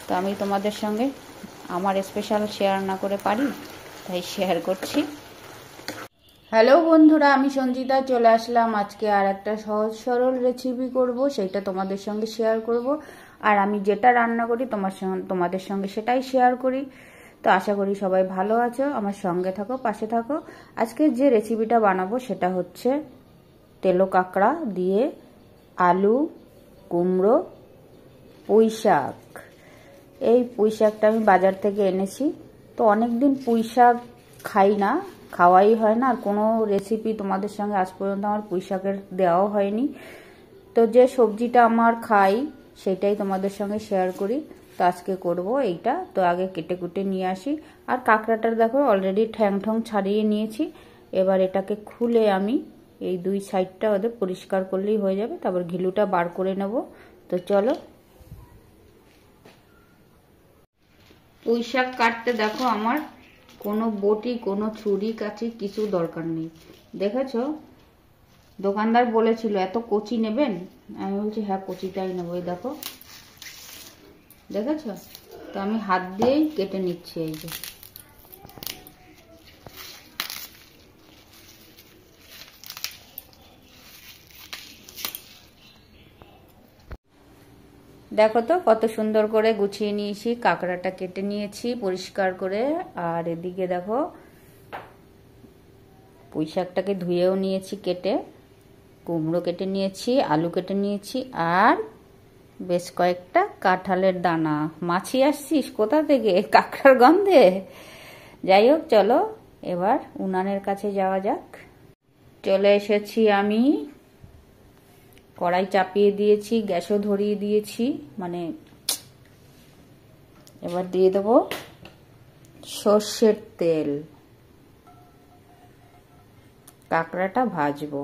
তো আমি তোমাদের সঙ্গে আমার স্পেশাল শেয়ার না করে পারি, তাই শেয়ার করছি। হ্যালো বন্ধুরা, আমি সঞ্জিতা চলে আসলাম আজকে আর একটা সহজ সরল রেসিপি করব, সেটা তোমাদের সঙ্গে শেয়ার করব। আর আমি যেটা রান্না করি তোমাদের সঙ্গে সেটাই শেয়ার করি। তো আশা করি সবাই ভালো আছো, আমার সঙ্গে থাকো, পাশে থাকো। আজকে যে রেসিপিটা বানাবো সেটা হচ্ছে তেলো কাঁকড়া দিয়ে আলু, কুমড়ো, পুঁই শাক। এই পুঁই শাকটা আমি বাজার থেকে এনেছি। তো অনেক দিন পুঁই শাক খাই না, খাওয়াই হয় না, আর কোনো রেসিপি তোমাদের সঙ্গে আজ পর্যন্ত আমার পুঁই শাকের দেওয়াও হয়নি। তো যে সবজিটা আমার খাই সেটাই তোমাদের সঙ্গে শেয়ার করি। তো আজকে করব এইটা। তো আগে কেটে কুটে নিয়ে আসি। আর কাঁকড়াটার দেখো অলরেডি ঠ্যাং ঠং ছাড়িয়ে নিয়েছি। এবার এটাকে খুলে আমি এই দুই সাইডটা ওদের পরিষ্কার করলেই হয়ে যাবে, তারপর ঘিলুটা বার করে নেব। তো চলো। পুঁই শাক কাটতে দেখো আমার কোনো বটি, কোনো ছুরি কাঁচি কিছু দরকার নেই। দেখেছো, দোকানদার বলেছিল এত কচি নেবেন, আমি বলছি হ্যাঁ কচিটাই নেবো। এই দেখো, দেখেছো? তো আমি হাত দিয়েই কেটে নিচ্ছি। এই যে দেখো তো কত সুন্দর করে গুছিয়ে নিয়েছি, কাঁকড়াটা কেটে নিয়েছি পরিষ্কার করে। আর এদিকে দেখো পুঁই শাকটাকে ধুয়েও নিয়েছি কেটে, কুমড়ো কেটে নিয়েছি, আলু কেটে নিয়েছি, আর বেশ কয়েকটা কাঁঠালের দানা। মাছি আসছিস কোথা থেকে কাঁকড়ার গন্ধে? যাই হোক, চলো এবার উনানের কাছে যাওয়া যাক। চলে এসেছি আমি, কড়াই চাপিয়ে দিয়েছি, গ্যাসও ধরিয়ে দিয়েছি। এবার দিয়ে দেবো সর্ষের তেল, কাঁকড়াটা ভাজবো।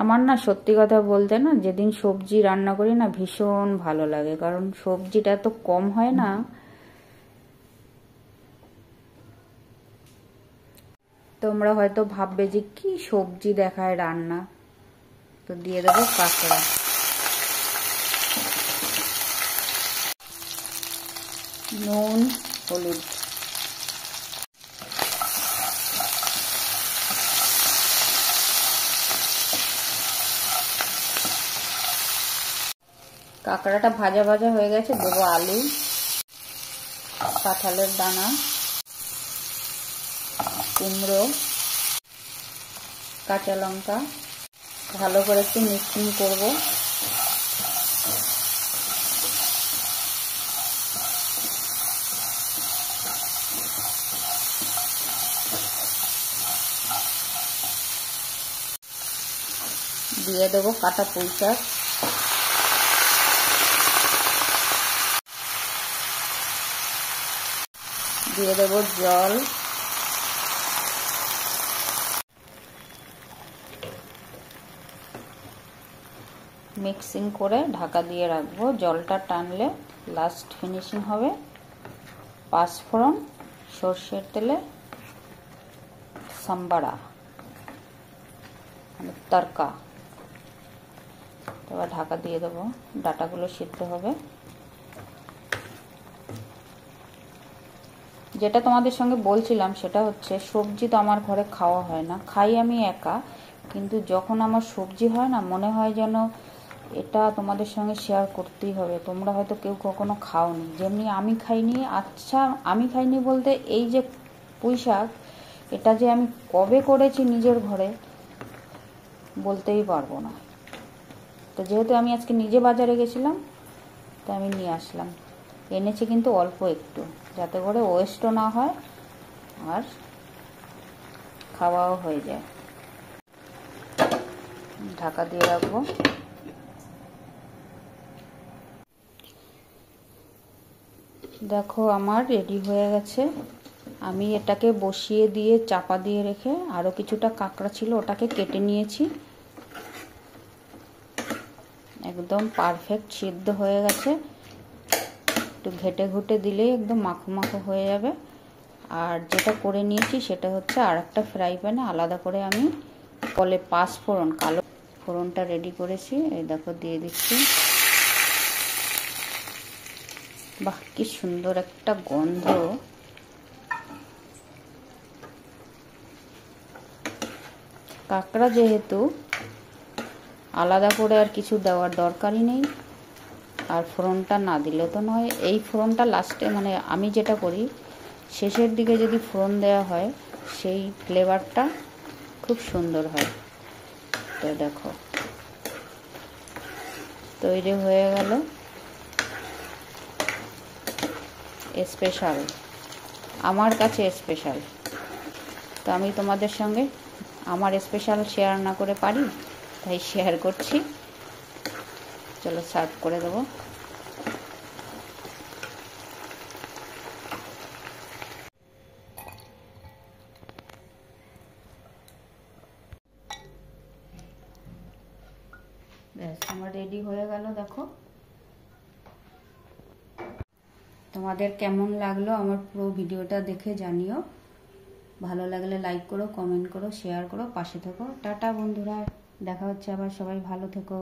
আমার না সত্যি কথা বলতে না, যেদিন সবজি রান্না করি না ভীষণ ভালো লাগে, কারণ সবজিটা তো কম হয় না। তোমরা হয়তো ভাববে যে কি সবজি দেখায় রান্না। তো দিয়ে দেবো কাঁকড়া, নুন, হলুদ। কাঁকড়াটা ভাজা ভাজা হয়ে গেছে, দেবো আলু, কাঁঠালের দানা, কুমড়ো, কাঁচা লঙ্কা। ভালো করে একটু মিক্সিং করব। দিয়ে দেবো কাটা পুঁই শাক, দিয়ে দেবো জল, মিক্সিং করে ঢাকা দিয়ে রাখবো। জলটা টানলে লাস্ট ফিনিশিং হবে। পাঁচফোড়ন, সর্ষের তেলে সাম্বাড়া তড়কা। এবার ঢাকা দিয়ে দেবো, ডাটাগুলো সিদ্ধ হবে। যেটা তোমাদের সঙ্গে বলছিলাম সেটা হচ্ছে সবজি তো আমার ঘরে খাওয়া হয় না, খাই আমি একা, কিন্তু যখন আমার সবজি হয় না মনে হয় যেন এটা তোমাদের সঙ্গে শেয়ার করতেই হবে। তোমরা হয়তো কেউ কখনো খাওনি, যেমনি আমি খাইনি। আচ্ছা, আমি খাইনি বলতে এই যে পুঁই শাক, এটা যে আমি কবে করেছি নিজের ঘরে বলতেই পারবো না। তো যেহেতু আমি আজকে নিজে বাজারে গেছিলাম, তো আমি নিয়ে আসলাম। এনেছি কিন্তু অল্প একটু, যাতে করে ওয়েস্টও না হয় আর খাওয়াও হয়ে যায়। ঢাকা দিয়ে রাখবো। দেখো আমার রেডি হয়ে গেছে। আমি এটাকে বসিয়ে দিয়ে চাপা দিয়ে রেখে আরও কিছুটা কাঁকড়া ছিল ওটাকে কেটে নিয়েছি। একদম পারফেক্ট সিদ্ধ হয়ে গেছে। একটু ঘেটে ঘুটে দিলেই একদম মাখো মাখো হয়ে যাবে। আর যেটা করে নিয়েছি সেটা হচ্ছে আর একটা ফ্রাই প্যানে আলাদা করে আমি কলে পাঁচফোড়ন, কালো ফোড়নটা রেডি করেছি। এই দেখো দিয়ে দিচ্ছি। বাহ, কি সুন্দর একটা গন্ধ। কাঁকড়া যেহেতু, আলাদা করে আর কিছু দেওয়ার দরকারই নেই। আর ফোড়নটা না দিলে তো নয়। এই ফোড়নটা লাস্টে, মানে আমি যেটা করি, শেষের দিকে যদি ফোড়ন দেওয়া হয় সেই ফ্লেভারটা খুব সুন্দর হয়। তো দেখো, তৈরি হয়ে গেল স্পেশাল, আমার কাছে স্পেশাল। তো আমি তোমাদের সঙ্গে আমার স্পেশাল শেয়ার না করে পারি, তাই শেয়ার করছি। চলো সার্ভ করে দেবো। ব্যাস, আমার রেডি হয়ে গেল। দেখো, তোমাদের কেমন লাগলো আমার পুরো ভিডিওটা দেখে জানিও। ভালো লাগলে লাইক করো, কমেন্ট করো, শেয়ার করো, পাশে থেকো। টাটা বন্ধুরা, দেখা হচ্ছে আবার। সবাই ভালো থেকো।